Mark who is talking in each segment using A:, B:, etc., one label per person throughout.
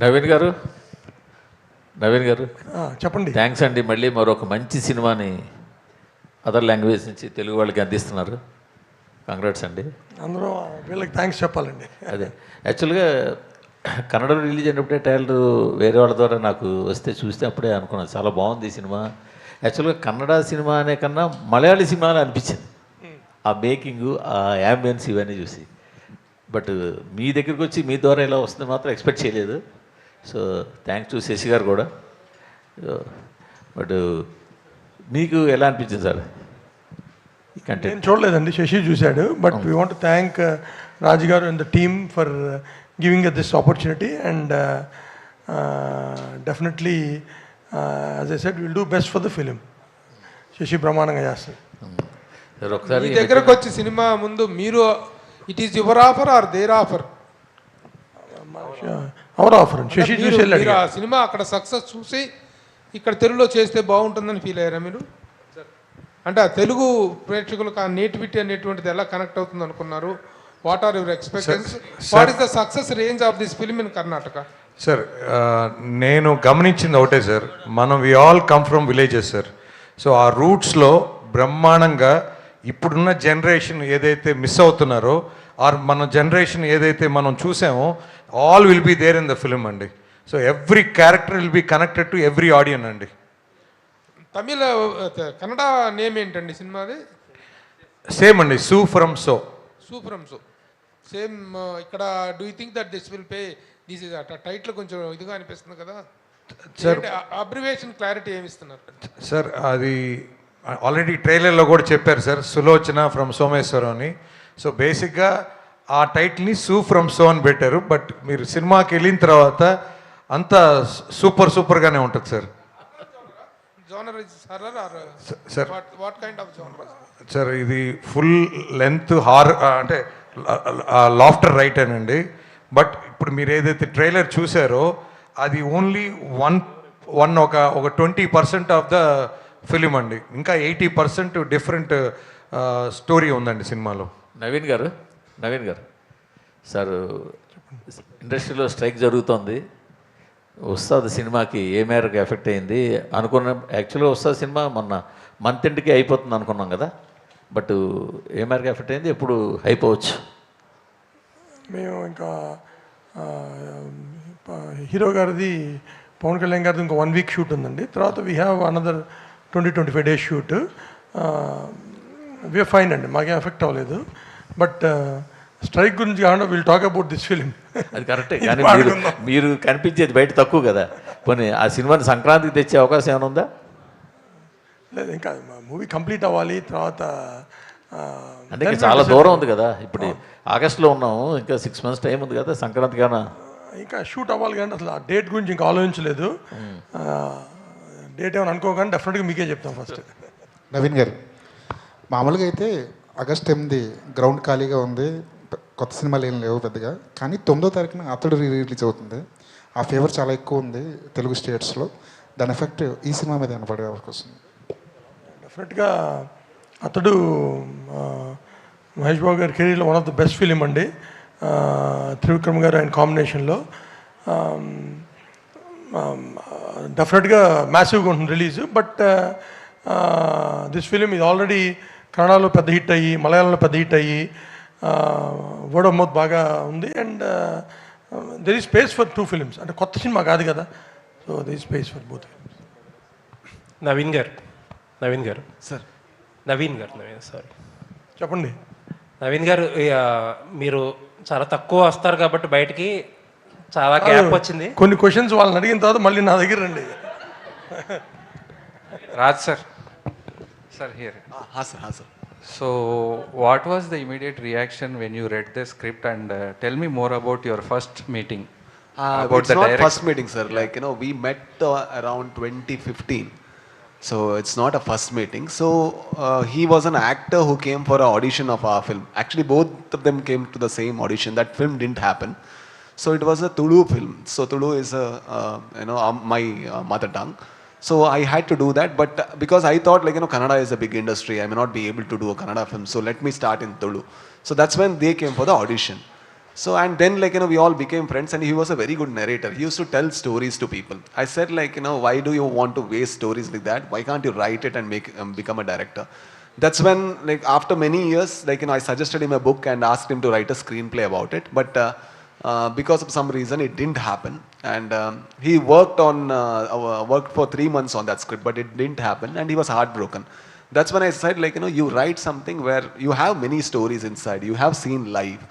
A: నవీన్ గారు
B: చెప్పండి.
A: థ్యాంక్స్ అండి. మళ్ళీ మరొక మంచి సినిమాని అదర్ లాంగ్వేజ్ నుంచి తెలుగు వాళ్ళకి అందిస్తున్నారు. కంగ్రాట్స్ అండి.
B: అందరూ వీళ్ళకి థ్యాంక్స్ చెప్పాలండి.
A: అదే యాక్చువల్గా కన్నడలో రిలీజ్ అయినప్పుడే ట్రైలర్ వేరే వాళ్ళ ద్వారా నాకు వస్తే చూస్తే అప్పుడే అనుకున్నాను చాలా బాగుంది ఈ సినిమా. యాక్చువల్గా కన్నడ సినిమా అనే కన్నా మలయాళీ సినిమా అని అనిపించింది, ఆ మేకింగు, ఆ యాంబియన్స్ ఇవన్నీ చూసి. బట్ మీ దగ్గరికి వచ్చి మీ ద్వారా ఇలా వస్తుంది మాత్రం ఎక్స్పెక్ట్ చేయలేదు. సో థ్యాంక్స్ టు శశి గారు కూడా. బట్ మీకు ఎలా అనిపించింది సార్ ఈ కంటెంట్?
B: నేను చూడలేదండి, శశి చూశాడు. But we want thank Raju garu and the team for giving us this opportunity and definitely as I said will do best for the film. Shashi బ్రహ్మాండంగా చేస్తారు.
A: ఒకసారి
C: మీ దగ్గరకు వచ్చి సినిమా ముందు మీరు it is your offer or their offer?
B: Our offer అండి. శశి చూసి వెళ్ళాడు.
C: ఆ సినిమా అక్కడ సక్సెస్ చూసి ఇక్కడ తెలుగులో చేస్తే బాగుంటుందని ఫీల్ అయ్యారా మీరు? అంటే ఆ తెలుగు ప్రేక్షకులకు ఆ నేటివిటీ అనేటువంటిది ఎలా కనెక్ట్ అవుతుంది అనుకున్నారు? What are your expectations? What is the success range of this film in Karnataka?
D: Sir నేను గమనించింది ఒకటే సార్, మనం we all come from villages sir. So ఆ రూట్స్లో బ్రహ్మాండంగా ఇప్పుడున్న జనరేషన్ ఏదైతే మిస్ అవుతున్నారో ఆర్ మన జనరేషన్ ఏదైతే మనం చూసామో all will be there in the film అండి. So every character will be connected to every audience అండి.
C: తమిళ కన్నడ నేమ్ ఏంటండి సినిమాది?
D: సేమ్ అండి, Su from So.
C: Su from So same. ఇక్కడ do you think that this will pay? This is title కొంచెం ఇదిగా అనిపిస్తుంది కదా సార్. అబ్రివేషన్ క్లారిటీ ఏమి ఇస్తున్నారు
D: సార్? అది ఆల్రెడీ ట్రైలర్లో కూడా చెప్పారు సార్, సులోచన ఫ్రమ్ సోమేశ్వరం అని. సో బేసిక్గా ఆ టైటిల్ని సూ ఫ్రమ్ సో అని పెట్టారు. బట్ మీరు సినిమాకి వెళ్ళిన తర్వాత అంతా సూపర్గానే ఉంటుంది sir.
C: Genre is horror or
D: sir
C: what kind of genre?
D: Sir ఇది ఫుల్ లెంత్ అంటే లాఫ్టర్ రైట్ అనండి. బట్ ఇప్పుడు మీరు ఏదైతే ట్రైలర్ చూసారో అది ఓన్లీ ఒక 20% ఆఫ్ ద ఫిలిం అండి. ఇంకా 80% డిఫరెంట్ స్టోరీ ఉందండి సినిమాలో.
A: నవీన్ గారు సార్, ఇండస్ట్రీలో స్ట్రైక్ జరుగుతోంది. ఉస్తాద్ సినిమాకి ఏ మేరకు ఎఫెక్ట్ అయింది అనుకున్న? యాక్చువల్గా ఉస్తాద్ సినిమా మొన్న మంత్ ఎండ్కి అయిపోతుంది అనుకున్నాం కదా, బట్ ఏ మేరకు ఎఫెక్ట్ అయింది, ఎప్పుడు అయిపోవచ్చు?
B: మేము ఇంకా హీరో గారిది, పవన్ కళ్యాణ్ గారిది ఇంకా 1 వీక్ షూట్ ఉందండి. తర్వాత we have another 20-25 days shoot. We are fine అండి, మాకేం ఎఫెక్ట్ అవ్వలేదు. బట్ స్ట్రైక్ గురించి కాకుండా will talk about this film.
A: అది కరెక్టే, కానీ మీరు కనిపించేది బయట తక్కువ కదా. పోనీ ఆ సినిమాని సంక్రాంతికి తెచ్చే అవకాశం ఏమైనా ఉందా?
B: లేదు, ఇంకా మూవీ కంప్లీట్ అవ్వాలి. తర్వాత
A: అంటే ఇంకా చాలా దూరం ఉంది కదా. ఇప్పుడు ఆగస్టులో ఉన్నాము, ఇంకా 6 months టైం ఉంది కదా సంక్రాంతికి.
B: ఇంకా షూట్ అవ్వాలి కానీ అసలు ఆ డేట్ గురించి ఇంకా ఆలోచించలేదు. డేట్ ఏమైనా అనుకోగానే డెఫినెట్గా మీకే చెప్తాం ఫస్ట్.
E: నవీన్ గారు, మామూలుగా అయితే ఆగస్ట్ 8 గ్రౌండ్ ఖాళీగా ఉంది, కొత్త సినిమాలు ఏం లేవు పెద్దగా. కానీ 9వ తారీఖున అతడు రిలీజ్ అవుతుంది. ఆ ఫేవర్ చాలా ఎక్కువ ఉంది తెలుగు స్టేట్స్లో. దాని ఎఫెక్ట్ ఈ సినిమా మీద ఏమైనా పడే అవకాశం?
B: డెఫినెట్గా అతడు మహేష్ బాబు గారి కెరీర్లో one of the best film అండి. త్రివిక్రమ్ గారు ఆయన కాంబినేషన్లో డెఫినెట్గా మ్యాసివ్గా ఉంటుంది రిలీజ్. బట్ దిస్ ఫిలిం ఇది ఆల్రెడీ కన్నడలో పెద్ద హిట్ అయ్యి, మలయాళంలో పెద్ద హిట్ అయ్యి, వర్డ్ ఆఫ్ మౌత్ బాగా ఉంది. And there is space for 2 films. అంటే కొత్త సినిమా కాదు కదా, so there is space for both films.
F: Naveen గారు సారీ
B: చెప్పండి.
F: నవీన్ గారు, మీరు చాలా తక్కువ వస్తారు కాబట్టి బయటికి చాలా గ్యాప్ వచ్చింది.
B: కొన్ని క్వశ్చన్స్ వాళ్ళని అడిగిన తర్వాత మళ్ళీ నా దగ్గర రండి.
G: Raj sir. Sir here.
H: Sir.
G: So what was the immediate reaction when you read the script, and tell me more about your first meeting?
H: About it's the not direct first meeting, sir. Like, we met around 2015. So it's not a first meeting. So he was an actor who came for an audition of our film. Actually, both of them came to the same audition. That film didn't happen. So it was a Tulu film. So Tulu is my mother tongue. So I had to do that, but because I thought Kannada is a big industry, I may not be able to do a Kannada film. So let me start in Tulu. So that's when they came for the audition. So and then like we all became friends, and he was a very good narrator. He used to tell stories to people. I said like why do you want to waste stories like that? Why can't you write it and make become a director? That's when like after many years like I suggested him a book and asked him to write a screenplay about it, but because of some reason it didn't happen, and he worked for 3 months on that script, but it didn't happen, and he was heartbroken. That's when I said like you write something where you have many stories inside, you have seen life,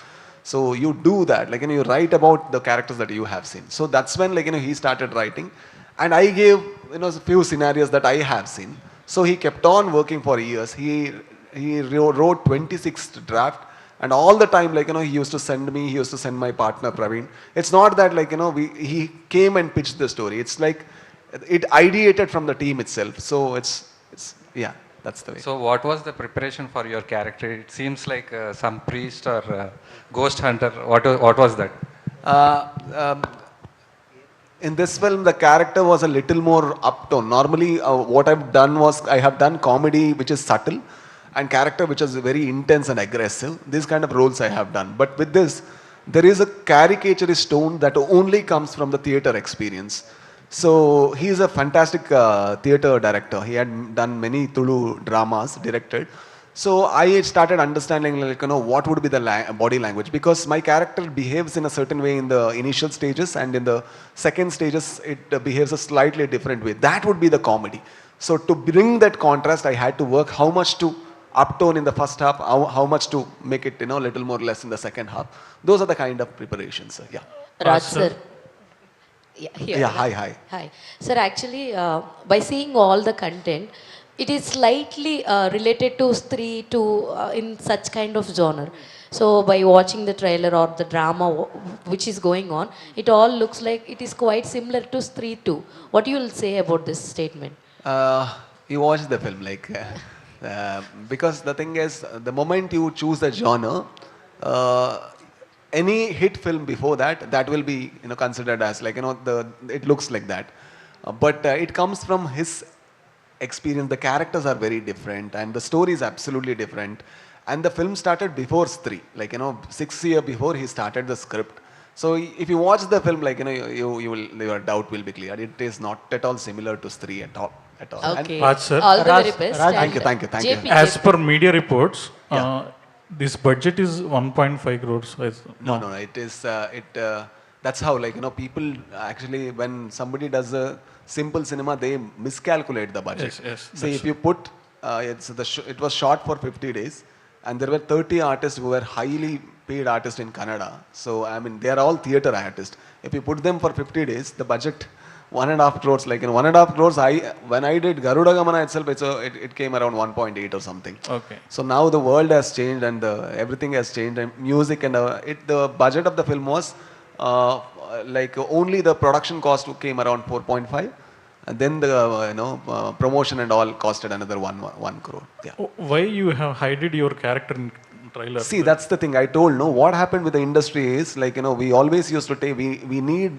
H: so you do that, like you write about the characters that you have seen. So that's when like he started writing, and I gave a few scenarios that I have seen. So he kept on working for years. He wrote 26th draft, and all the time like he used to send me, he used to send my partner Praveen. It's not that like he came and pitched the story. It's like it ideated from the team itself. So it's yeah, that's the way.
G: So what was the preparation for your character? It seems like some priest or ghost hunter. What was that?
H: Uh, um, in this film, the character was a little more uptone. Normally, what I've done was I have done comedy which is subtle, and character which is very intense and aggressive. These kind of roles I have done. But with this, there is a caricaturist tone that only comes from the theater experience. So he is a fantastic theater director. He had done many Tulu dramas, directed. So I started understanding like what would be the body language, because my character behaves in a certain way in the initial stages, and in the second stages it behaves a slightly different way. That would be the comedy. So to bring that contrast, I had to work how much to uptone in the first half, how much to make it a little more less in the second half. Those are the kind of preparations. Yeah.
I: Raj sir. Yeah, here.
H: Yeah. Hi.
I: Hi. Sir, actually, by seeing all the content, it is slightly related to Stree to in such kind of genre. So by watching the trailer or the drama which is going on, it all looks like it is quite similar to Stree 2. What you will say about this statement?
H: You watch the film like because the thing is, the moment you choose a genre, any hit film before that will be considered as like it looks like that, but it comes from his experience. The characters are very different, and the story is absolutely different. And the film started before Stree, like 6 years before he started the script. So if you watch the film, like your doubt will be clear. It is not at all similar to Stree at all.
I: Okay.
J: Raj sir.
I: All the very best.
H: Thank you.
I: JP,
J: As per media reports, this budget is 1.5 crores.
H: No. It is that's how like people actually, when somebody does a simple cinema, they miscalculate the budget.
J: Yes,
H: See, if you put it was shot for 50 days, and there were 30 artists who were highly paid artists in Kannada. So I mean, they are all theatre artists. If you put them for 50 days, the budget 1.5 crores. Like 1.5 crores, when I did Garuda Gamana itself, it came around 1.8 or something.
J: Okay.
H: So now the world has changed, and everything has changed, and music and the budget of the film was like only the production cost came around 4.5, and then the promotion and all costed another 1 crore. Yeah.
J: Why you have hided your character in trailer?
H: See, that's the thing I told. No, what happened with the industry is like we always used to take we need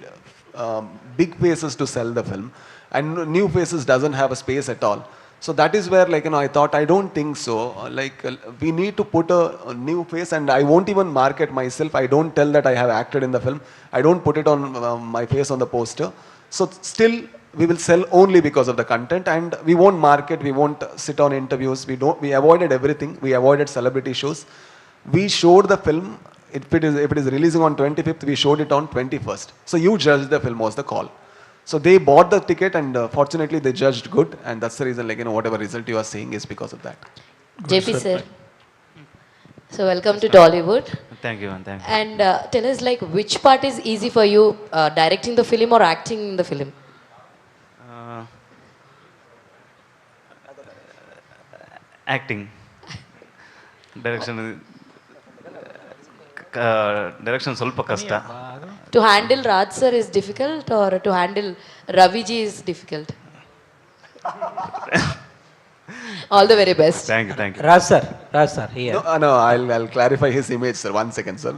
H: big faces to sell the film, and new faces doesn't have a space at all. So that is where like I thought, I don't think so. Like we need to put a new face, and I won't even market myself. I don't tell that I have acted in the film. I don't put it on my face on the poster. So still we will sell only because of the content, and we won't market. We won't sit on interviews. We avoided everything. We avoided celebrity shows. We showed the film. If it is releasing on 25th, we showed it on 21st. So you judge the film was the call. So they bought the ticket, and fortunately they judged good, and that's the reason like whatever result you are seeing is because of that.
I: JP sir. So welcome to Tollywood.
K: Thank you.
I: And tell us like which part is easy for you, directing the film or acting in the film?
K: Acting. Direction ಸ್ವಲ್ಪ ಕಷ್ಟ.
I: To handle Raj sir is difficult, or to handle Ravi ji is difficult? All the very best.
K: Thank you.
L: Raj sir, here.
H: No, I'll clarify his image, sir. 1 second, sir.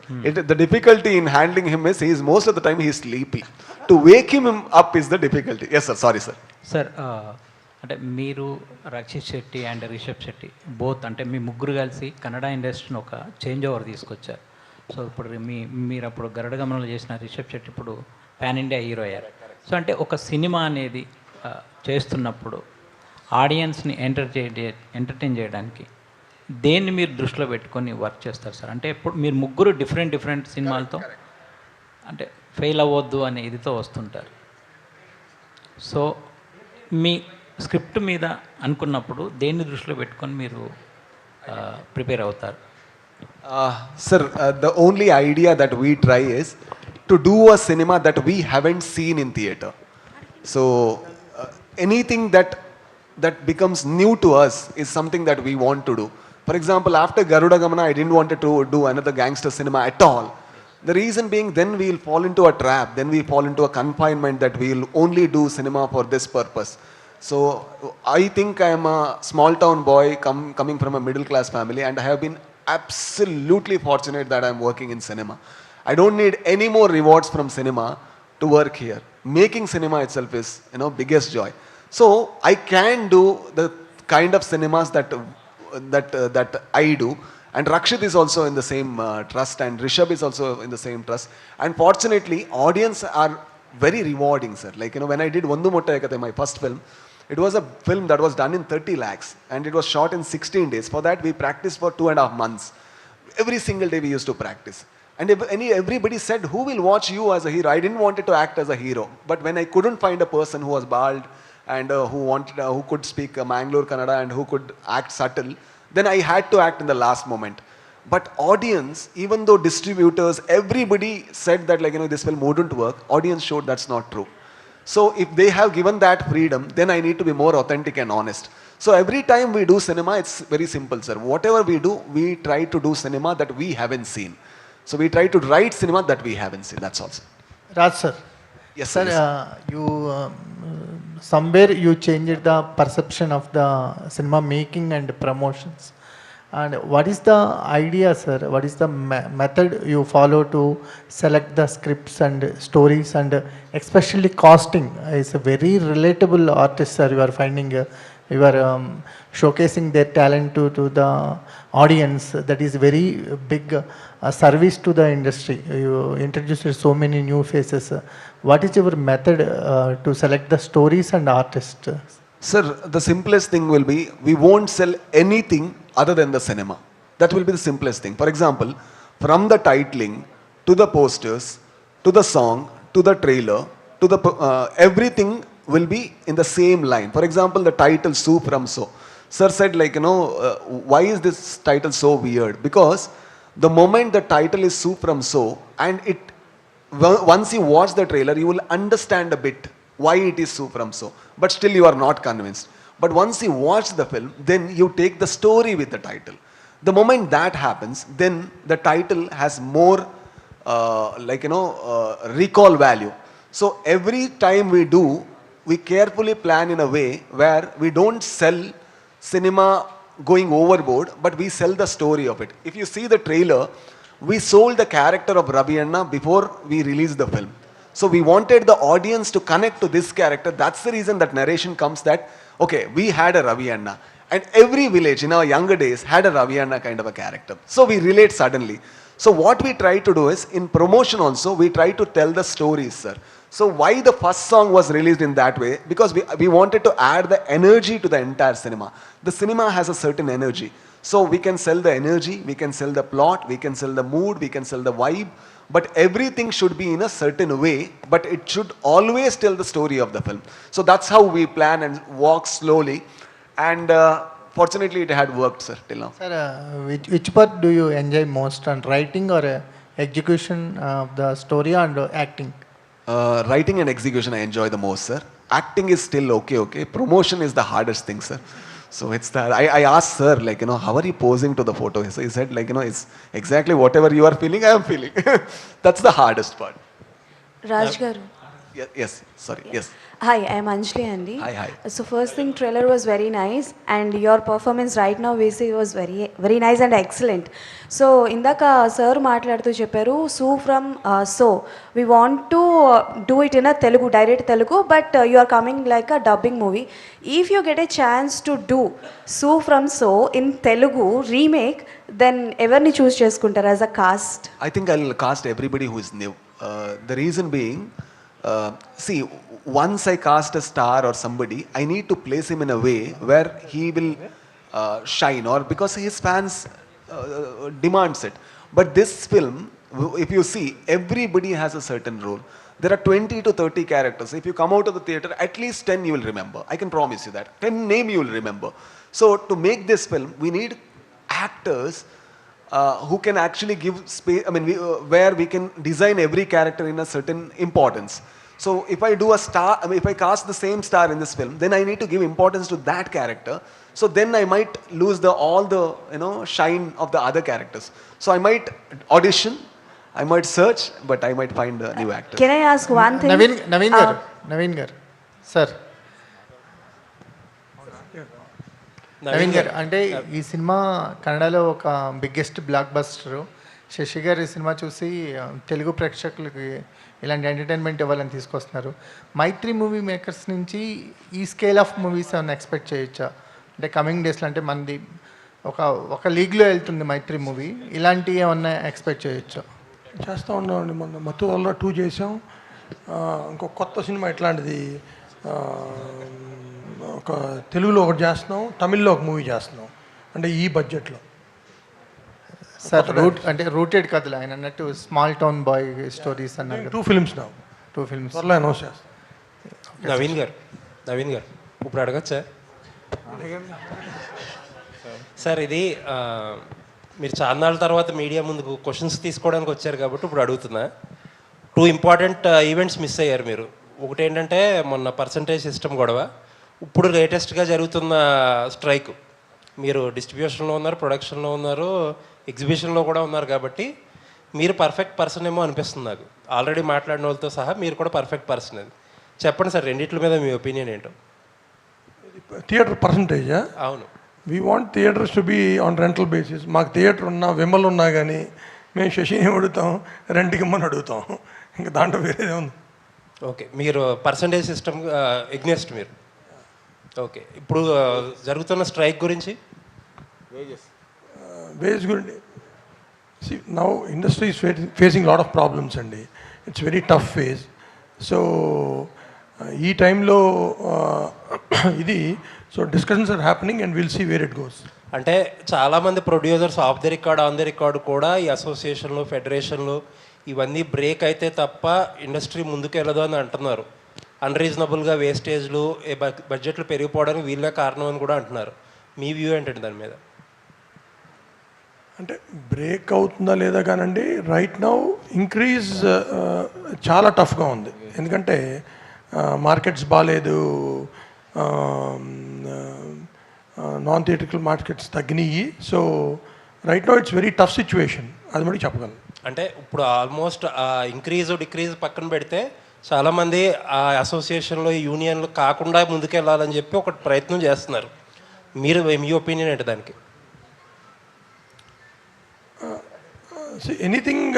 H: The difficulty in handling him is most of the time he is sleepy. To wake him up is the difficulty. Yes, sir. Sorry, sir.
L: Sir అంటే మీరు Rakshit Shetty and Rishabh Shetty both అంటే మీ ముగ్గురు కలిసి కన్నడ ఇండస్ట్రీని ఒక change over తీసుకొచ్చారు. So ఇప్పుడు మీరు అప్పుడు గరుడ గమనంలో చేసిన రిషబ్ శెట్టి ఇప్పుడు పాన్ ఇండియా హీరో అయ్యారు. సో అంటే ఒక సినిమా అనేది చేస్తున్నప్పుడు ఆడియన్స్ని ఎంటర్టైన్ చేయడానికి దేన్ని మీరు దృష్టిలో పెట్టుకొని వర్క్ చేస్తారు సార్? అంటే ఇప్పుడు మీరు ముగ్గురు డిఫరెంట్ సినిమాలతో అంటే ఫెయిల్ అవ్వద్దు అనే ఇదితో వస్తుంటారు. సో మీ స్క్రిప్ట్ మీద అనుకున్నప్పుడు దేన్ని దృష్టిలో పెట్టుకొని మీరు ప్రిపేర్ అవుతారు?
H: Sir, the only idea that we try is to do a cinema that we haven't seen in theater. So anything that becomes new to us is something that we want to do. For example, after Garuda Gamana, I didn't want to do another gangster cinema at all. The reason being, then we'll fall into a trap, then we fall into a confinement that we'll only do cinema for this purpose. So I think I am a small town boy coming from a middle class family, and I have been absolutely fortunate that I am working in cinema. I don't need any more rewards from cinema to work here. Making cinema itself is, biggest joy. So I can do the kind of cinemas that I do. And Rakshit is also in the same trust, and Rishabh is also in the same trust. And fortunately, audience are very rewarding, sir. Like, when I did Vandu Motta Ekate, my first film, it was a film that was done in 30 lakhs and it was shot in 16 days. For that, we practiced for 2.5 months. Every single day we used to practice. And everybody said, who will watch you as a hero? I didn't want it to act as a hero. But when I couldn't find a person who was bald and who could speak Mangalore Kannada and who could act subtle, then I had to act in the last moment. But audience, even though distributors, everybody said that this film wouldn't work, audience showed that's not true. So if they have given that freedom, then I need to be more authentic and honest. So every time we do cinema, it's very simple, sir. Whatever we do, we try to do cinema that we haven't seen. So we try to write cinema that we haven't seen. That's all, sir.
M: Raj sir.
H: Yes,
M: sir.
H: Sir,
M: You somewhere you changed the perception of the cinema making and promotions. And what is the idea, sir? What is the method you follow to select the scripts and stories, and especially casting? Is a very relatable artist, sir. You are finding, you are showcasing their talent to the audience. That is very big service to the industry. You introduced so many new faces. What is your method to select the stories and artists?
H: Sir, the simplest thing will be, we won't sell anything other than the cinema. That will be the simplest thing. For example, from the titling, to the posters, to the song, to the trailer, to the everything will be in the same line. For example, the title "So From So." Sir said, why is this title so weird? Because the moment the title is "So From So," and once you watch the trailer, you will understand a bit why it is "So From So," but still you are not convinced. But once you watch the film, then you take the story with the title. The moment that happens, then the title has more recall value. So every time we do, we carefully plan in a way where we don't sell cinema going overboard, but we sell the story of it. If you see the trailer, we sold the character of Ravi Anna before we released the film. So we wanted the audience to connect to this character. That's the reason that narration comes that, okay, we had a Ravi Anna. And every village in our younger days had a Ravi Anna kind of a character. So we relate suddenly. So what we try to do is, in promotion also, we try to tell the stories, sir. So why the first song was released in that way? Because we wanted to add the energy to the entire cinema. The cinema has a certain energy. So we can sell the energy, we can sell the plot, we can sell the mood, we can sell the vibe. But everything should be in a certain way, but it should always tell the story of the film. So that's how we plan and walk slowly. And fortunately, it had worked, sir, till now.
M: Sir, which part do you enjoy most, on writing or execution of the story and acting?
H: Writing and execution I enjoy the most, sir. Acting is still okay. Promotion is the hardest thing, sir. So it's that I asked sir, how are you posing to the photo? So he said, it's exactly whatever you are feeling, I am feeling. That's the hardest part.
I: Raj garu.
H: Yes, sorry, yes.
N: Hi, I'm Anjali Andy.
H: Hi.
N: So first thing, trailer was very nice, and your performance right now we see was very nice and excellent. So ఇందాక sir మాట్లాడుతూ చెప్పారు so from so we want to do it in a Telugu, direct Telugu, but you are coming like a dubbing movie. If you get a chance to do so from so in Telugu remake, then ఎవరిని choose చేసుకుంటారు as a cast?
H: I think I'll cast everybody who is new. The reason being, see, once I cast a star or somebody, I need to place him in a way where he will shine, or because his fans demands it. But this film, if you see, everybody has a certain role. There are 20 to 30 characters. If you come out of the theater, at least 10 you will remember. I can promise you that. 10 name you will remember. So to make this film, we need actors who can actually give space, where we can design every character in a certain importance. So if I do a star, if I cast the same star in this film, then I need to give importance to that character. So then I might lose all the shine of the other characters. So I might audition, I might search, but I might find a new actor.
N: Can I ask one thing?
M: Naveen గారు sir, Naveen గారు, అంటే ఈ cinema కన్నడలో ఒక biggest black buster. Shashi గారు ఈ cinema చూసి తెలుగు ప్రేక్షకులకి ఇలాంటి ఎంటర్టైన్మెంట్ ఇవ్వాలని తీసుకొస్తున్నారు. మైత్రి మూవీ మేకర్స్ నుంచి ఈ స్కేల్ ఆఫ్ మూవీస్ ఏమైనా ఎక్స్పెక్ట్ చేయొచ్చా? అంటే కమింగ్ డేస్లో, అంటే మనది ఒక లీగ్లో వెళ్తుంది మైత్రి మూవీ, ఇలాంటివి ఏమన్నా ఎక్స్పెక్ట్ చేయొచ్చా?
B: చేస్తూ ఉన్నామండి. మొన్న మత్తు వల్ల 2 చేసాం. ఇంకో కొత్త సినిమా ఇట్లాంటిది ఒక తెలుగులో ఒకటి చేస్తున్నాం, తమిళ్లో ఒక మూవీ చేస్తున్నాం, అంటే ఈ బడ్జెట్లో.
M: సార్ అంటే రూటెడ్ కథలు ఆయన అన్నట్టు స్మాల్ టౌన్ బాయ్ స్టోరీస్ అన్నారు.
B: 2 films now.
M: 2 films
B: త్వరలో అనౌన్స్ చేస్తాం.
F: నవీన్ గారు ఇప్పుడు అడగచ్చా సార్? ఇది మీరు చాన్నాళ్ళ తర్వాత మీడియా ముందుకు క్వశ్చన్స్ తీసుకోవడానికి వచ్చారు కాబట్టి ఇప్పుడు అడుగుతున్నా. 2 ఇంపార్టెంట్ ఈవెంట్స్ మిస్ అయ్యారు మీరు. ఒకటి ఏంటంటే మొన్న పర్సంటేజ్ సిస్టమ్ గొడవ, ఇప్పుడు లేటెస్ట్గా జరుగుతున్న స్ట్రైక్. మీరు డిస్ట్రిబ్యూషన్లో ఉన్నారు, ప్రొడక్షన్లో ఉన్నారు, ఎగ్జిబిషన్లో కూడా ఉన్నారు, కాబట్టి మీరు పర్ఫెక్ట్ పర్సన్ ఏమో అనిపిస్తుంది నాకు. ఆల్రెడీ మాట్లాడిన వాళ్ళతో సహా మీరు కూడా పర్ఫెక్ట్ పర్సన్. అది చెప్పండి సార్, రెండిట్ల మీద మీ ఒపీనియన్ ఏంటో.
B: థియేటర్ పర్సంటేజా?
F: అవును.
B: We want theatres to be on rental basis. మాకు థియేటర్ ఉన్నా, విమల్ ఉన్నా కానీ మేము శశిని అడుగుతాం, రెంట్కి ఇమ్మని అడుగుతాం. ఇంకా దాంట్లో వేరేదే ఉంది.
F: ఓకే, మీరు పర్సంటేజ్ సిస్టమ్ ఎగ్నెస్ట్ మీరు. ఓకే, ఇప్పుడు జరుగుతున్న స్ట్రైక్ గురించి,
B: వేజెస్ గురించి, now industry is facing lot of problems అండి. It's very tough phase. So ఈ టైంలో ఇది discussions are happening and will see where it goes.
F: అంటే చాలామంది producers off the record, on the record కూడా ఈ అసోసియేషన్లు, ఫెడరేషన్లు ఇవన్నీ బ్రేక్ అయితే తప్ప ఇండస్ట్రీ ముందుకు వెళ్ళదు అని అంటున్నారు. అన్రీజనబుల్గా వేస్టేజ్లు, బడ్జెట్లు పెరిగిపోవడానికి వీళ్ళే కారణం అని కూడా అంటున్నారు. మీ వ్యూ ఏంటంటే దాని మీద?
B: అంటే బ్రేక్ అవుతుందా లేదా కానండి, రైట్ నౌ ఇంక్రీజ్ చాలా టఫ్గా ఉంది. ఎందుకంటే మార్కెట్స్ బాగాలేదు, నాన్ థియేట్రికల్ మార్కెట్స్ తగ్గినాయి. So right now it's very tough situation, అది మటుకు చెప్పగలను.
F: అంటే ఇప్పుడు ఆల్మోస్ట్ ఇంక్రీజ్ డిక్రీజ్ పక్కన పెడితే చాలామంది ఆ అసోసియేషన్లో, యూనియన్లు కాకుండా ముందుకెళ్ళాలని చెప్పి ఒక ప్రయత్నం చేస్తున్నారు. మీ ఒపీనియన్ ఏంటి దానికి?
B: ఎనీథింగ్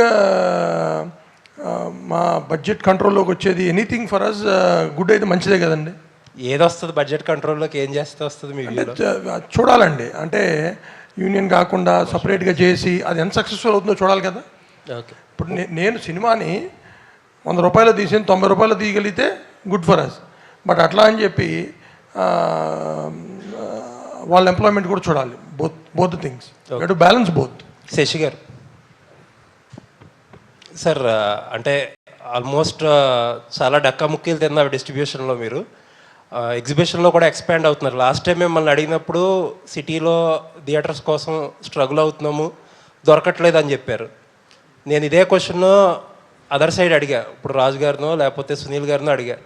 B: మా బడ్జెట్ కంట్రోల్లోకి వచ్చేది, ఎనీథింగ్ ఫర్ అస్ గుడ్ అయితే మంచిదే కదండి.
F: ఏదొస్తుంది బడ్జెట్ కంట్రోల్లోకి, ఏం చేస్తే వస్తుంది మీ వ్యూలో?
B: చూడాలండి. అంటే యూనియన్ కాకుండా సపరేట్గా చేసి అది ఎంత సక్సెస్ఫుల్ అవుతుందో చూడాలి కదా.
F: ఓకే,
B: ఇప్పుడు నేను సినిమాని 100 రూపాయలు తీసి 90 రూపాయలు తీయగలిగితే గుడ్ ఫర్ అస్. బట్ అట్లా అని చెప్పి వాళ్ళ ఎంప్లాయ్మెంట్ కూడా చూడాలి. Both things to balance both.
F: Shashi garu sir, అంటే ఆల్మోస్ట్ చాలా డక్కా ముక్కీలు తిన్నారు డిస్ట్రిబ్యూషన్లో. మీరు ఎగ్జిబిషన్లో కూడా ఎక్స్పాండ్ అవుతున్నారు. లాస్ట్ టైం మిమ్మల్ని అడిగినప్పుడు సిటీలో థియేటర్స్ కోసం స్ట్రగుల్ అవుతున్నాము, దొరకట్లేదు అని చెప్పారు. నేను ఇదే క్వశ్చన్ అదర్ సైడ్ అడిగా, ఇప్పుడు రాజు గారినో లేకపోతే సునీల్ గారినో అడిగా,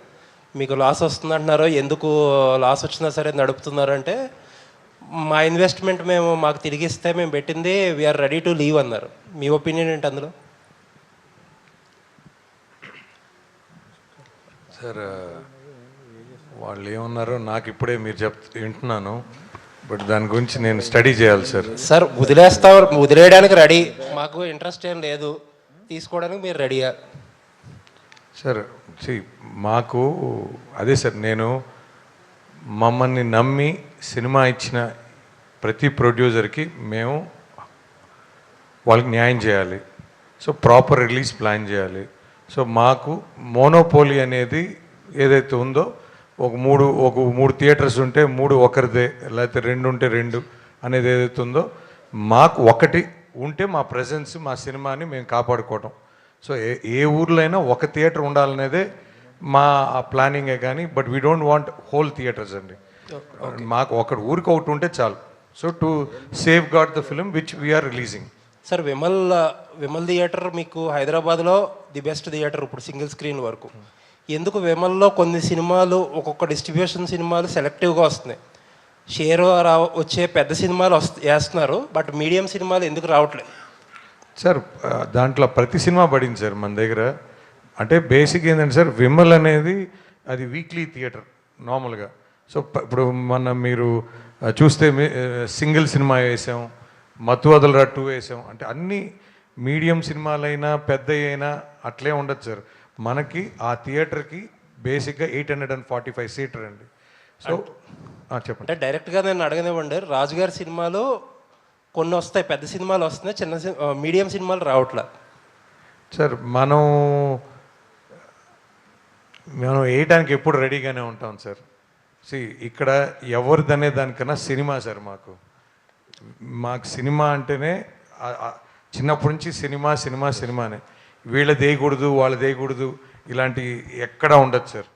F: మీకు లాస్ వస్తుంది అంటున్నారో, ఎందుకు లాస్ వచ్చినా సరే నడుపుతున్నారంటే, మా ఇన్వెస్ట్మెంట్ మాకు తిరిగిస్తే మేము పెట్టింది వీఆర్ రెడీ టు లీవ్ అన్నారు. మీ ఒపీనియన్ ఏంటి అందులో?
D: సార్ వాళ్ళు ఏమన్నారో నాకు ఇప్పుడే మీరు వింటున్నాను, బట్ దాని గురించి నేను స్టడీ చేయాలి సార్.
F: సార్ వదిలేయడానికి రెడీ, మాకు ఇంట్రెస్ట్ ఏం లేదు, తీసుకోవడానికి మీరు రెడీయా?
D: సార్ మాకు అదే సార్, నేను మమ్మల్ని నమ్మి సినిమా ఇచ్చిన ప్రతి ప్రొడ్యూసర్కి మేము వాళ్ళకి న్యాయం చేయాలి. సో ప్రాపర్ రిలీజ్ ప్లాన్ చేయాలి. సో మాకు మోనోపోలీ అనేది ఏదైతే ఉందో, ఒక మూడు థియేటర్స్ ఉంటే 3 ఒకరిదే, లేకపోతే 2 ఉంటే 2 అనేది ఏదైతే ఉందో, మాకు ఒకటి ఉంటే మా ప్రజెన్స్, మా సినిమాని మేము కాపాడుకోవటం. సో ఏ ఊర్లో అయినా ఒక థియేటర్ ఉండాలనేదే మా ప్లానింగే కానీ, but we don't want whole theatres అండి. మాకు ఊరికి ఒకటి ఉంటే చాలు. So to safeguard the film which we are releasing.
F: Sir Vimal theatre మీకు హైదరాబాద్లో ది బెస్ట్ థియేటర్ ఇప్పుడు సింగిల్ స్క్రీన్ వరకు. ఎందుకు విమల్లో కొన్ని సినిమాలు, ఒక్కొక్క డిస్ట్రిబ్యూషన్ సినిమాలు సెలెక్టివ్గా వస్తున్నాయి, షేర్ వచ్చే పెద్ద సినిమాలు వేస్తున్నారు, బట్ మీడియం సినిమాలు ఎందుకు రావట్లేదు?
D: సార్ దాంట్లో ప్రతి సినిమా పడింది సార్ మన దగ్గర. అంటే బేసిక్ ఏంటంటే సార్, విమల్ అనేది అది వీక్లీ థియేటర్ నార్మల్గా. సో ఇప్పుడు మీరు చూస్తే సింగిల్ సినిమా వేసాం, మత్తు వదలరా 2 వేసాం, అంటే అన్ని మీడియం సినిమాలైనా పెద్ద అయినా అట్లే ఉండదు సార్. మనకి ఆ థియేటర్కి బేసిక్గా 845 సీటర్ అండి. సో చెప్పండి.
F: అంటే డైరెక్ట్గా నేను అడగనివ్వండి, రాజుగారి సినిమాలు కొన్ని వస్తాయి, పెద్ద సినిమాలు వస్తున్నాయి, మీడియం సినిమాలు రావట్లే.
D: సార్ మనం వేయటానికి ఎప్పుడు రెడీగానే ఉంటాం సార్. ఇక్కడ ఎవరిదనే దానికన్నా సినిమా సార్. మాకు సినిమా అంటేనే చిన్నప్పటి నుంచి సినిమానే. వీళ్ళది వేయకూడదు, వాళ్ళది వేయకూడదు, ఇలాంటి ఎక్కడా ఉండదు సార్.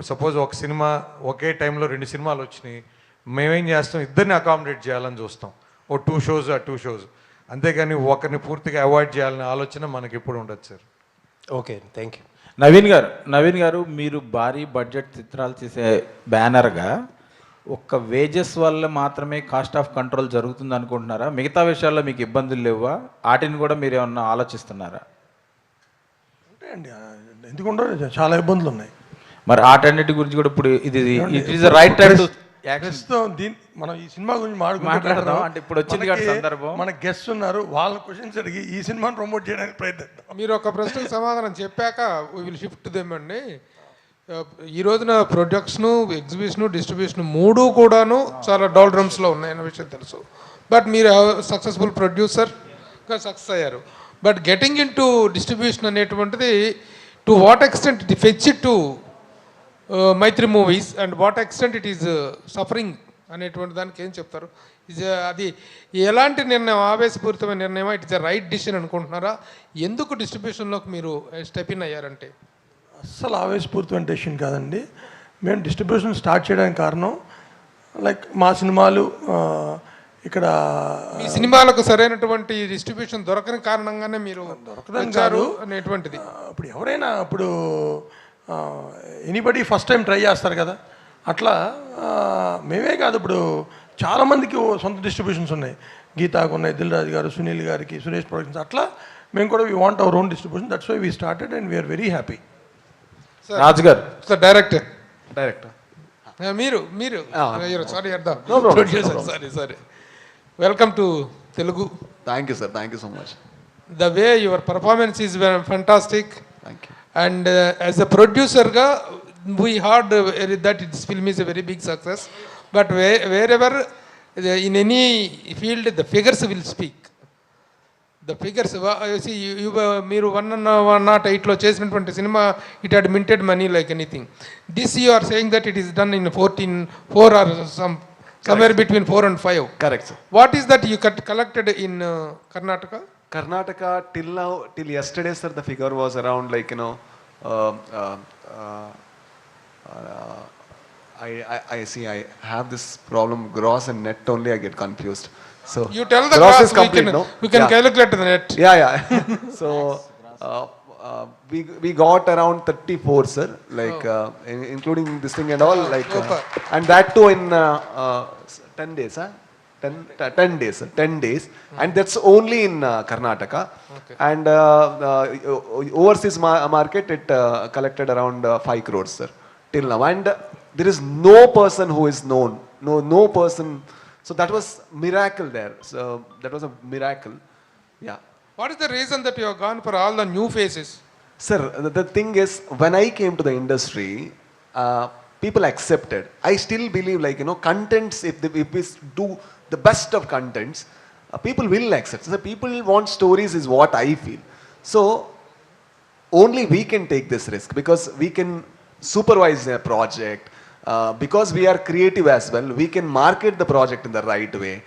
D: సపోజ్ ఒక సినిమా ఒకే టైంలో 2 సినిమాలు వచ్చినాయి, మేమేం చేస్తాం, ఇద్దరిని అకామిడేట్ చేయాలని చూస్తాం. 2 షోస్ 2 షోస్, అంతేగాని ఒకరిని పూర్తిగా అవాయిడ్ చేయాలనే ఆలోచన మనకి ఎప్పుడు ఉండదు sir.
F: Okay, thank you.
O: Naveen గారు, మీరు భారీ బడ్జెట్ చిత్రాలు చేసే బ్యానర్గా ఒక్క వేజెస్ వల్ల మాత్రమే కాస్ట్ ఆఫ్ కంట్రోల్ జరుగుతుంది అనుకుంటున్నారా? మిగతా విషయాల్లో మీకు ఇబ్బందులు లేవా? వాటిని కూడా మీరు ఏమన్నా ఆలోచిస్తున్నారా?
B: ఉంటాయండి, ఎందుకుంటే చాలా ఇబ్బందులు ఉన్నాయి.
O: మరి వాటన్నిటి గురించి కూడా ఇప్పుడు it is right time to
B: మనం ఈ సినిమా గురించి
O: మాట్లాడదాం. అంటే ఇప్పుడు వచ్చింది కదా సందర్భం,
B: మన గెస్ట్ ఉన్నారు, వాళ్ళ క్వశ్చన్స్ అడిగి ఈ సినిమాని ప్రమోట్ చేయడానికి ప్రయత్నిద్దాం.
C: మీరు ఒక ప్రశ్నకు సమాధానం చెప్పాక వీ విల్ షిఫ్ట్ దెమ్ అండి. ఈ రోజున ప్రొడక్షను, ఎగ్జిబిషను, డిస్ట్రిబ్యూషన్ 3 కూడాను చాలా డౌల్ డ్రమ్స్లో ఉన్నాయన్న విషయం తెలుసు. బట్ మీరు సక్సెస్ఫుల్ ప్రొడ్యూసర్గా సక్సెస్ అయ్యారు. But getting in to distribution అనేటువంటిది to what extent it fetch it to Mythri Movies and what extent it is suffering అనేటువంటి దానికి ఏం చెప్తారు? అది ఎలాంటి నిర్ణయం, ఆవేశపూరితమైన నిర్ణయం, it is a right decision అనుకుంటున్నారా? ఎందుకు డిస్ట్రిబ్యూషన్లోకి మీరు స్టెప్ ఇన్ అయ్యారంటే?
B: అస్సలు ఆవేశపూరితమైన డెసిషన్ కాదండి. మేము డిస్ట్రిబ్యూషన్ స్టార్ట్ చేయడానికి కారణం, లైక్ మా సినిమాలు ఇక్కడ
C: మీ సినిమాలకు సరైనటువంటి డిస్ట్రిబ్యూషన్ దొరకని కారణంగానే మీరు దొరకదారు అనేటువంటిది.
B: ఇప్పుడు ఎవరైనా ఎనీబడి ఫస్ట్ టైం ట్రై చేస్తారు కదా, అట్లా మేమే కాదు, ఇప్పుడు చాలామందికి సొంత డిస్ట్రిబ్యూషన్స్ ఉన్నాయి. గీతాకు ఉన్నాయి, దిల్ రాజు గారు, సునీల్ గారికి, సురేష్ ప్రొడక్షన్స్, అట్లా మేము కూడా we want our own distribution. That's why we started and we're very happy.
O: Raju garu
C: sir, director మీరు sorry sorry welcome to Telugu.
H: Thank you sir, thank you so much.
C: The way your performance is fantastic.
H: Thank you.
C: And as a ప్రొడ్యూసర్గా we heard that this film is a very big success. But wherever in any field the figures will speak. The figures మీరు 108లో చేసినటువంటి సినిమా, it had minted money like anything. This you are saying that it is done in 4 or somewhere between 4 and 5.
H: Correct, sir.
C: What is that you collected in Karnataka?
H: Karnataka till now, till yesterday, sir, the figure was around like I see I have this problem, gross and net only I get confused. So
C: you tell the
H: gross
C: gross,
H: is complete,
C: we can calculate the net.
H: Yeah. So we got around 34, sir, like including this thing and all, like and that too in 10 days, huh? 10 days, sir, 10 days, and that's only in Karnataka.
C: Okay.
H: And overseas market, it collected around 5 crores, sir, till now. And there is no person who is known, no person. So that was miracle there. So that was a miracle. Yeah.
C: What is the reason that you have gone for all the new faces?
H: Sir, the thing is, when I came to the industry, people accepted. I still believe, like, contents, if we do the best of contents, people will accept. So people want stories is what I feel. So only we can take this risk, because we can supervise a project, because we are creative as well. We can market the project in the right way.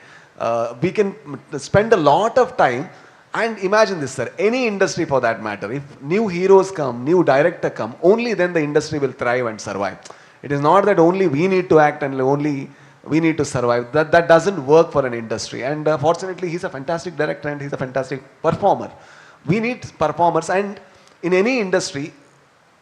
H: We can spend a lot of time. And imagine this, sir, any industry for that matter, if new heroes come, new director come, only then the industry will thrive and survive. It is not that only we need to act and only we need to survive. That doesn't work for an industry. And fortunately, he's a fantastic director and he's a fantastic performer. We need performers, and in any industry,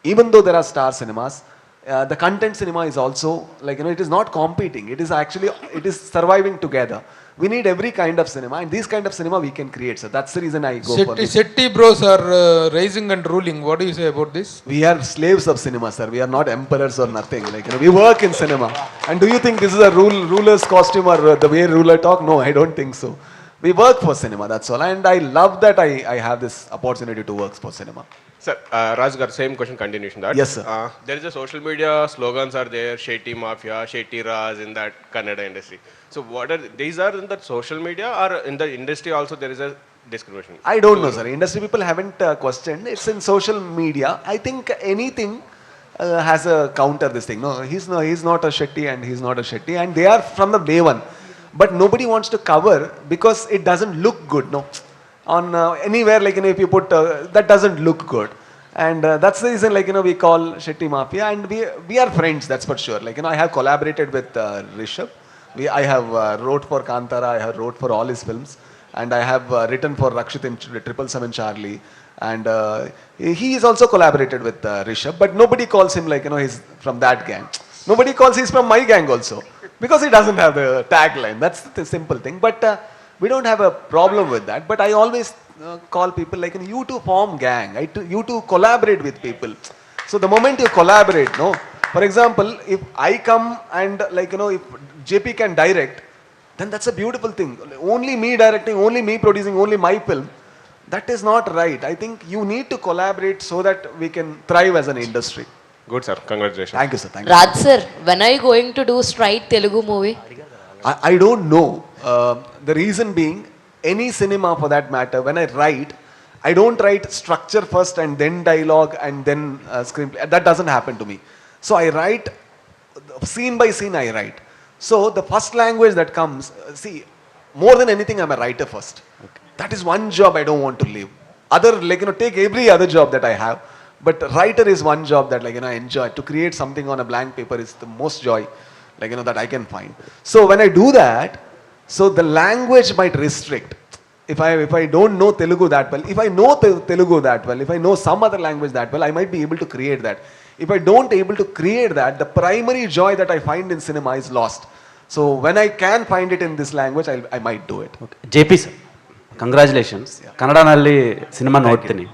H: even though there are star cinemas, the content cinema is also, like, it is not competing. It is actually, it is surviving together. We need every kind of cinema, and this kind of cinema we can create, sir. That's the reason I go for this.
C: Shetty bros are rising and ruling. What do you say about this?
H: We are slaves of cinema, sir. We are not emperors or nothing. Like, we work in cinema. And do you think this is a ruler's costume or the way ruler talk? No, I don't think so. We work for cinema, that's all. And I love that I have this opportunity to work for cinema.
P: Sir, Raj gar, same question continuation that.
H: Yes, sir.
P: There is a social media slogans are there, Shetty Mafia, Shetty Raj in that Kannada industry. So what are these are in the social media, or in the industry also there is a discrimination?
H: I don't know, sir. Industry people haven't questioned. It's in social media. I think anything has a counter this thing. No, he's not a Shetty and he's not a Shetty, and they are from the day one. But nobody wants to cover because it doesn't look good. No, on anywhere, like, if you put that doesn't look good. And that's the reason, like, we call Shetty Mafia, and we are friends, that's for sure. Like, I have collaborated with Rishabh. I have wrote for Kantara, I have wrote for all his films, and I have written for Rakshit in 777 Charlie, and he is also collaborated with Rishabh, but nobody calls him, like, he's from that gang. Nobody calls he's from my gang also, because he doesn't have the tagline. That's the simple thing. But we don't have a problem with that. But I always call people, like, you two form gang. You two collaborate with people. So the moment you collaborate, no. For example, if I come and, like, if JP can direct, then that's a beautiful thing. Only me directing, only me producing, only my film. That is not right. I think you need to collaborate so that we can thrive as an industry.
P: Good, sir. Congratulations.
H: Thank you, sir. Thank you.
I: Raj sir, when are you going to do straight Telugu movie?
H: I don't know. The reason being, any cinema for that matter, when I write, I don't write structure first and then dialogue and then screenplay. That doesn't happen to me. So I write scene by scene. I write. So the first language that comes, see, more than anything, I'm a writer first. Okay. That is one job I don't want to leave. Other, like, take every other job that I have, but writer is one job that, like, I enjoy. To create something on a blank paper is the most joy, like, that I can find. So when I do that, so the language might restrict. If I don't know Telugu that well, if I know Telugu that well, if I know some other language that well, I might be able to create that. If I don't able to create that, the primary joy that I find in cinema is lost. So when I can find it in this language, I might do it.
K: Okay. JP sir, congratulations. Kannada nalli cinema nodtini.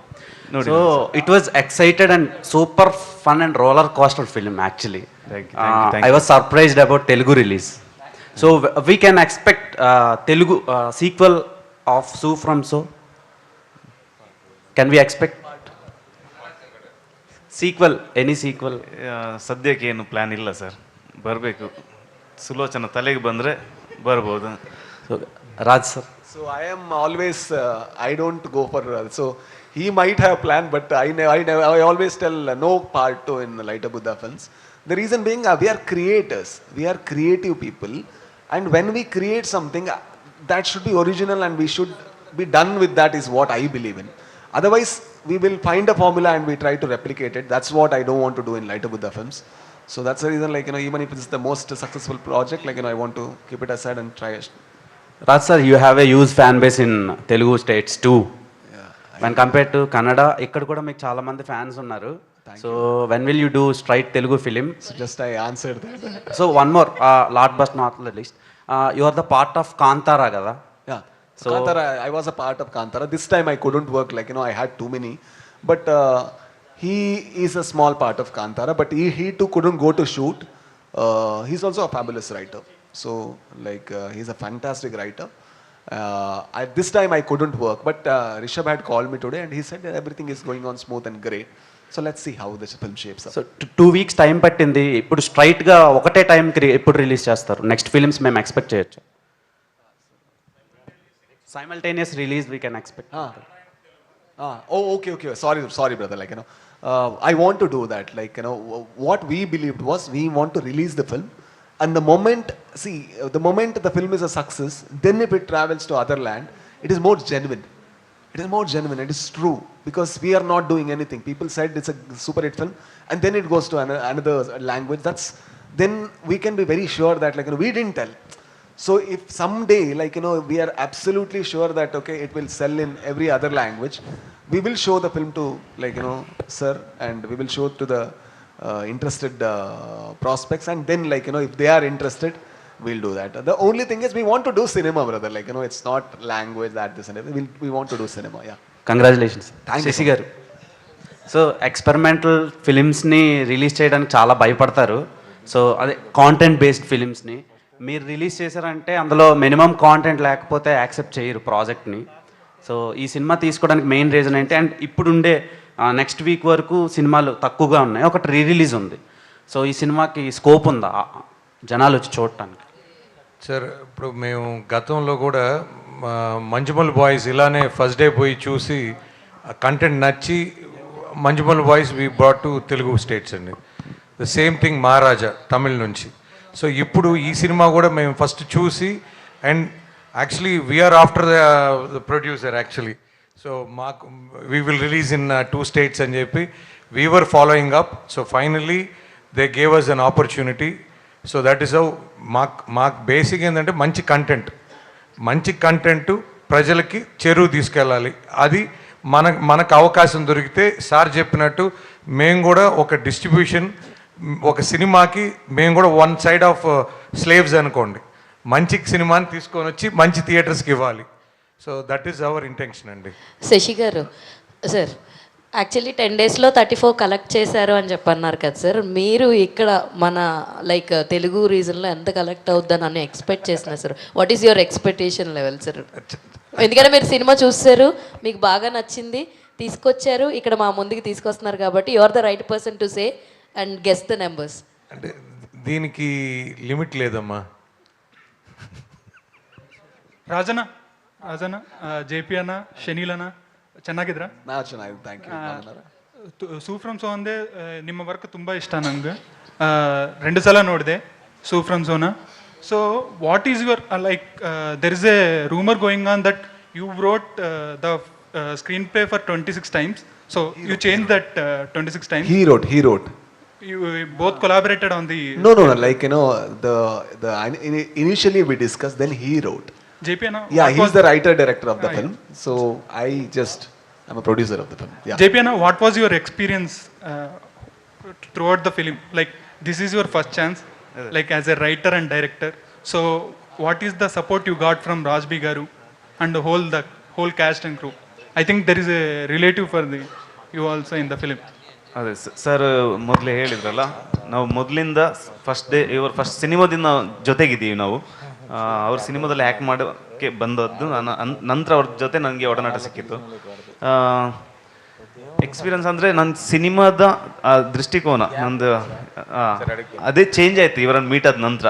K: So it was excited and super fun and roller coaster film actually.
G: Thank you.
K: I was surprised about Telugu release. So we can expect Telugu sequel of So from So. Can we expect sequel? Any sequel? ಸದ್ಯಕ್ಕೆ ಏನು plan ಇಲ್ಲ sir. ಬರಬೇಕು. ಸುಲೋಚನ ತಲೆಗೆ ಬಂದರೆ ಬರ್ಬೋದು. So Raj sir.
H: So I am always, I don't go for, so he might have planned, but I always tell no part two in Lighter Buddha films. The reason being, we are creators. We are creative people. And when we create something, that should be original and we should be done with that is what I believe in. Otherwise, we will find a formula and we try to replicate it. That's what I don't want to do in Lighter Buddha films. So that's the reason, like, even if it's the most successful project, like, I want to keep it aside and try it.
K: Raj sir, you have a huge fan base in Telugu states too. When compared to Kannada, ఇక్కడ కూడా మీకు చాలా మంది fans ఉన్నారు. So when will you do straight Telugu film?
H: So just I answered that.
K: So one more, last but not the least, you are the part of Kantara కదా.
H: Yeah. So Kantara, I was a part of Kantara. This time I couldn't work, like, I had too many. But he is a small part of Kantara, but he too couldn't go to shoot. He's also a fabulous writer. So, like, he's a fantastic writer. This time I couldn't work, but Rishabh had called me today and he said that everything is going on smooth and great. So let's see how this film shapes up.
K: So 2 weeks time పట్టింది. ఇప్పుడు స్ట్రైట్గా ఒకటే టైంకి ఎప్పుడు release చేస్తారు? Next films మేము expect చేయొచ్చు? Simultaneous release we can expect.
H: Okay. Sorry, brother. Like, I want to do that. Like, what we believed was we want to release the film, and the moment the film is a success, then if it travels to other land, it is more genuine. It is true, because we are not doing anything. People said it's a super hit film, and then it goes to another language. Then we can be very sure that, like, we didn't tell. So if someday, like, we are absolutely sure that, okay, it will sell in every other language, we will show the film to, like, sir, and we will show it to the interested prospects, and then, like, if they are interested, we'll do that. The only thing is we want to do cinema, brother. Like, it's not language, that this and everything. We want to do cinema. Yeah.
K: Congratulations
H: Thank you.
K: Shashi garu. So experimental ఫిలిమ్స్ని release చేయడానికి చాలా భయపడతారు. So అదే content based ఫిలిమ్స్ని మీరు release చేశారంటే అందులో minimum content లేకపోతే accept చేయరు ప్రాజెక్ట్ని. సో ఈ సినిమా తీసుకోవడానికి మెయిన్ రీజన్ ఏంటి? అండ్ ఇప్పుడుండే నెక్స్ట్ వీక్ వరకు సినిమాలు తక్కువగా ఉన్నాయి, ఒకటి రీ రిలీజ్ ఉంది. సో ఈ సినిమాకి స్కోప్ ఉందా జనాలు వచ్చి చూడటానికి?
D: సార్, ఇప్పుడు మేము గతంలో కూడా మంజుమల్ బాయ్స్ ఇలానే ఫస్ట్ డే పోయి చూసి కంటెంట్ నచ్చి Manjummel Boys we brought to Telugu states అండి. The same thing Maharaja Tamil నుంచి. సో ఇప్పుడు ఈ సినిమా కూడా మేము ఫస్ట్ చూసి, and actually we're after the producer actually. So మాకు we will release in 2 states అని చెప్పి we were following up. So finally they gave us an opportunity. So that is how మాకు basic ఏంటంటే మంచి content ప్రజలకి చెరువు తీసుకెళ్ళాలి. అది మనకు అవకాశం దొరికితే సార్ చెప్పినట్టు మేము కూడా ఒక డిస్ట్రిబ్యూషన్, ఒక సినిమాకి మేము కూడా 1 side ఆఫ్ స్లేవ్స్ అనుకోండి. మంచి సినిమాని తీసుకొని వచ్చి మంచి థియేటర్స్కి ఇవ్వాలి. So that is our intention అండి.
I: Shashi garu, sir actually 10 daysలో 34 collect చేశారు అని చెప్పన్నారు కదా సార్. మీరు ఇక్కడ మన లైక్ తెలుగు రీజన్లో ఎంత కలెక్ట్ అవుద్దని అని ఎక్స్పెక్ట్ చేస్తున్నారు sir? What is your expectation level sir? ఎందుకంటే మీరు సినిమా చూస్తారు, మీకు బాగా నచ్చింది, తీసుకొచ్చారు, ఇక్కడ మా ముందుకు తీసుకొస్తున్నారు కాబట్టి you are the right person to say and guess the numbers.
D: అంటే దీనికి లిమిట్ లేదమ్మా.
J: ರಾಜನ ಜೆ.ಪಿ. ಅಣ್ಣ, ಶನೀಲ್ ಅಣ್ಣ, ಚೆನ್ನಾಗಿದ್ರಾ?
H: ಚೆನ್ನಾಗಿದೆ, thank you.
J: Su from So ಅಂದೆ ನಿಮ್ಮ ವರ್ಕ್ ತುಂಬ ಇಷ್ಟ ನನಗೆ. 2 ಸಲ ನೋಡಿದೆ ಸೂ ಫ್ರಮ್ ಸೋನ. So what is your like there is a rumour going on that you wrote the screenplay for 26 times. So you changed that 26 times?
H: He wrote.
J: You both collaborated on the...
H: No, like, the initially we discussed, then he wrote.
J: JP,
H: yeah, he's the writer-director of the film. So I'm a producer of the film. Yeah.
J: JP, what was your experience throughout the film? Like, this is your first chance, like as a writer and director. So what is the support you got from Raj B Garu and the whole cast and crew? I think there is a relative for you also in the film.
Q: ಅದೇ sir ಮೊದಲೇ ಹೇಳಿದ್ರಲ್ಲ, ನಾವು ಮೊದಲಿಂದ first ಸಿನಿಮಾದಿಂದ ಜೊತೆಗಿದ್ದೀವಿ ನಾವು. ಅವ್ರ ಸಿನಿಮಾದಲ್ಲಿ act ಮಾಡೋಕ್ಕೆ ಬಂದದ್ದು ನಂತರ ಅವ್ರ ಜೊತೆ ನನಗೆ ಒಡನಾಟ ಸಿಕ್ಕಿತ್ತು. ಎಕ್ಸ್ಪೀರಿಯನ್ಸ್ ಅಂದರೆ ನನ್ನ ಸಿನಿಮಾದ ದೃಷ್ಟಿಕೋನ ನಂದು ಅದೇ ಚೇಂಜ್ ಆಯಿತು ಇವರನ್ನು ಮೀಟ್ ಆದ ನಂತರ.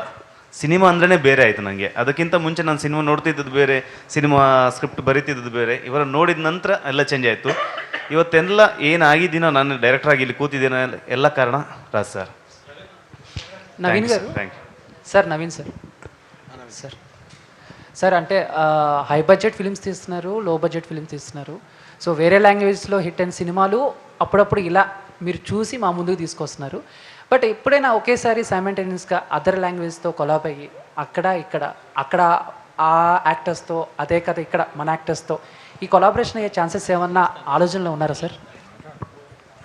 Q: ಸಿನಿಮಾ ಅಂದ್ರೇ ಬೇರೆ ಆಯಿತು ನನಗೆ. ಅದಕ್ಕಿಂತ ಮುಂಚೆ ನಾನು ಸಿನಿಮಾ ನೋಡ್ತಿದ್ದದ್ದು ಬೇರೆ, ಸಿನಿಮಾ ಸ್ಕ್ರಿಪ್ಟ್ ಬರೀತಿದ್ದದ್ದು ಬೇರೆ. ಇವರನ್ನು ನೋಡಿದ ನಂತರ ಎಲ್ಲ ಚೇಂಜ್ ಆಯಿತು. ಇವತ್ತೆಲ್ಲ ಏನಾಗಿದ್ದೀನೋ, ನಾನು ಡೈರೆಕ್ಟರ್ ಆಗಿ ಇಲ್ಲಿ ಕೂತಿದ್ದೀನೋ ಎಲ್ಲ ಕಾರಣ ರಾಜ್ ಸರ್.
R: నవీన్ గారు, సార్ నవీన్ సార్ అంటే హై బడ్జెట్ ఫిలిమ్స్ తీస్తున్నారు, లో బడ్జెట్ ఫిలిమ్స్ తీస్తున్నారు. సో వేరే లాంగ్వేజ్లో హిట్ అయిన సినిమాలు అప్పుడప్పుడు ఇలా మీరు చూసి మా ముందుకు తీసుకొస్తున్నారు. బట్ ఎప్పుడైనా ఒకేసారి సైమల్టేనియస్గా అదర్ లాంగ్వేజ్తో కొలాబ్ అయ్యి అక్కడ ఆ యాక్టర్స్తో, అదే కథ ఇక్కడ మన యాక్టర్స్తో ఈ కొలాబరేషన్ అయ్యే ఛాన్సెస్ ఏమన్నా ఆలోచనలో ఉన్నారా సార్?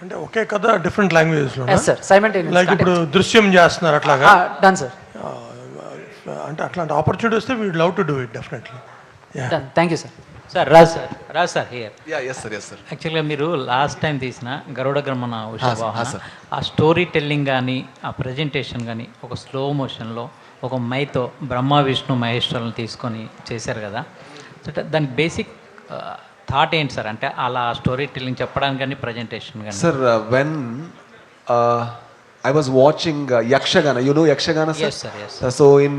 B: అంటే ఒకే కథ డిఫరెంట్ లాంగ్వేజెస్లో
R: సార్ సైమల్టేనియస్,
B: లైక్ ఇప్పుడు దృశ్యం చేస్తున్నారు అట్లాగా?
R: Done sir.
B: అంటే అట్లాంటి ఆపర్చునిటీ వస్తే we love to do it definitely.
R: Thank you sir.
L: Sir Raj sir here.
H: Yes sir.
L: యాక్చువల్గా మీరు లాస్ట్ టైం తీసిన గరుడ గమన ఆ స్టోరీ టెల్లింగ్ కానీ ఆ ప్రజెంటేషన్ కానీ ఒక స్లో మోషన్లో ఒక మైతో బ్రహ్మ విష్ణు మహేశ్వరులను తీసుకొని చేశారు కదా, దానికి బేసిక్ థాట్ ఏంటి సార్? అంటే అలా స్టోరీ టెల్లింగ్ చెప్పడానికి కానీ ప్రజెంటేషన్ కానీ.
H: Sir, when I was watching Yakshagana, you know Yakshagana, sir?
L: Yes, sir, yes.
H: So in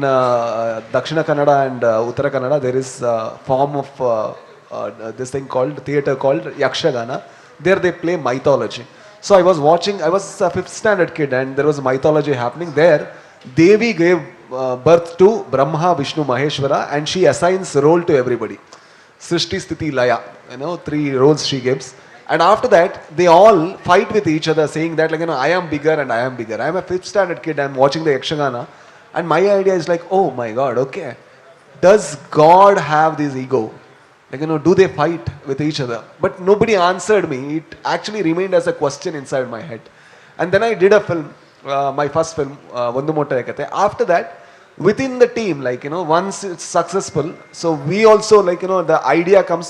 H: Dakshina Kannada and Uttara Kannada, there is a form of this thing called theatre called Yakshagana. There they play mythology. So I was watching, I was a 5th standard kid and there was mythology happening there. Devi gave birth to Brahma, Vishnu, Maheshwara and she assigns role to everybody. Srishti, Sthiti, Laya, 3 roles she gives. And after that, they all fight with each other saying that I am bigger and I am bigger. I am a 5th standard kid, I am watching the Yakshagana and my idea is like, oh my God, okay. Does God have this ego? Do they fight with each other? But nobody answered me. It actually remained as a question inside my head. And then I did a film, my first film, Vandu Motta Ekate. After that, within the team, once it's successful, so we also the idea comes,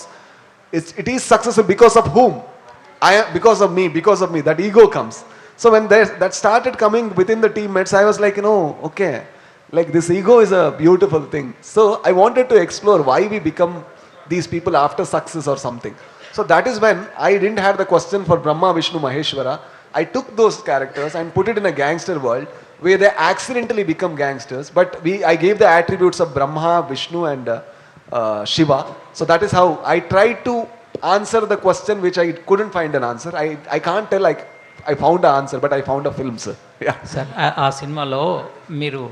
H: it is successful because of whom? Because of me, that ego comes. So when that started coming within the teammates, I was like, okay, this ego is a beautiful thing. So I wanted to explore why we become these people after success or something. So that is when I didn't have the question for Brahma, Vishnu, Maheshwara. I took those characters and put it in a gangster world where they accidentally become gangsters, but I gave the attributes of Brahma, Vishnu and Shiva. So that is how I tried to answer the question which I couldn't find an answer. I can't tell I found an answer, but I found a film, sir. Yeah.
L: Sir ఆ సినిమాలో మీరు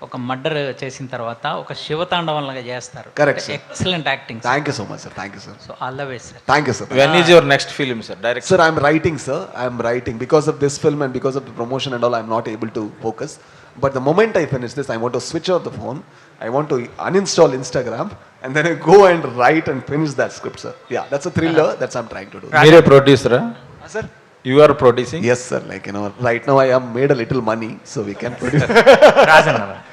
L: ఒక murder చేసిన తర్వాత ఒక శివతాండవం లాగా చేస్తారు.
H: Correct, sir.
L: Excellent acting.
H: Thank you so much, sir. Thank you, sir.
L: So all the best sir.
H: Thank you, sir.
O: When is your next film, sir? Direct.
H: Sir, I'm writing, sir. I'm writing. Because of this film and because of the promotion and all, I'm not able to focus. But the moment I finish this, I want to switch off the phone. I want to uninstall Instagram and then I go and write and finish that script, sir. Yeah, that's a thriller. That's what I'm trying to do.
O: Mere producer,
H: Sir?
O: you are producing?
H: Yes, sir. Right now I have made a little money, so we can produce.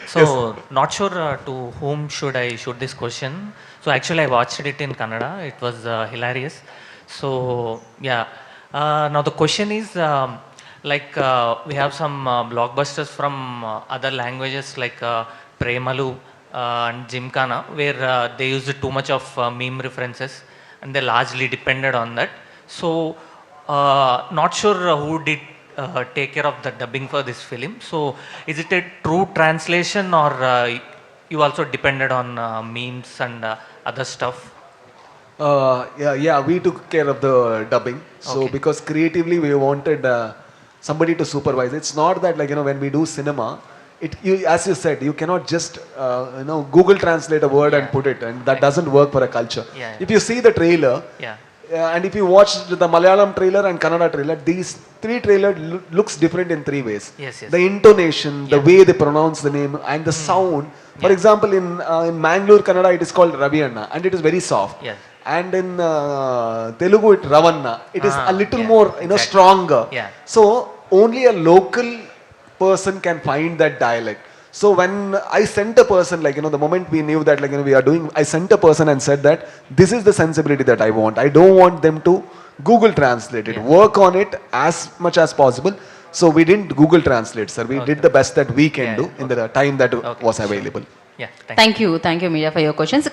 S: So, not sure to whom should I shoot this question. So, actually, I watched it in Kannada. It was hilarious. So, yeah. Now, the question is, we have some blockbusters from other languages like Premalu and Gymkhana, where they used too much of meme references and they largely depended on that. So, not sure who did take care of the dubbing for this film. So, is it a true translation or you also depended on memes and other stuff?
H: Yeah, we took care of the dubbing. So, because creatively we wanted somebody to supervise. It's not that when we do cinema, as you said, you cannot just Google translate a word and put it, and that doesn't work for a culture. If you see the trailer, and if you watch the Malayalam trailer and Kannada trailer, these 3 trailers looks different in 3 ways. The intonation, the way they pronounce the name, and the sound. For example, in Mangalore Kannada, it is called Ravi Anna, and it is very soft. And in Telugu, it Ravanna. It is a little more, stronger. So only a local person can find that dialect. So when I sent a person, the moment we knew that, we are doing, I sent a person and said that this is the sensibility that I want. I don't want them to Google translate it. Work on it as much as possible. So we didn't Google translate, sir. We did the best that we can do in the time that was available.
S: Yeah.
T: Thank you, media, for your questions.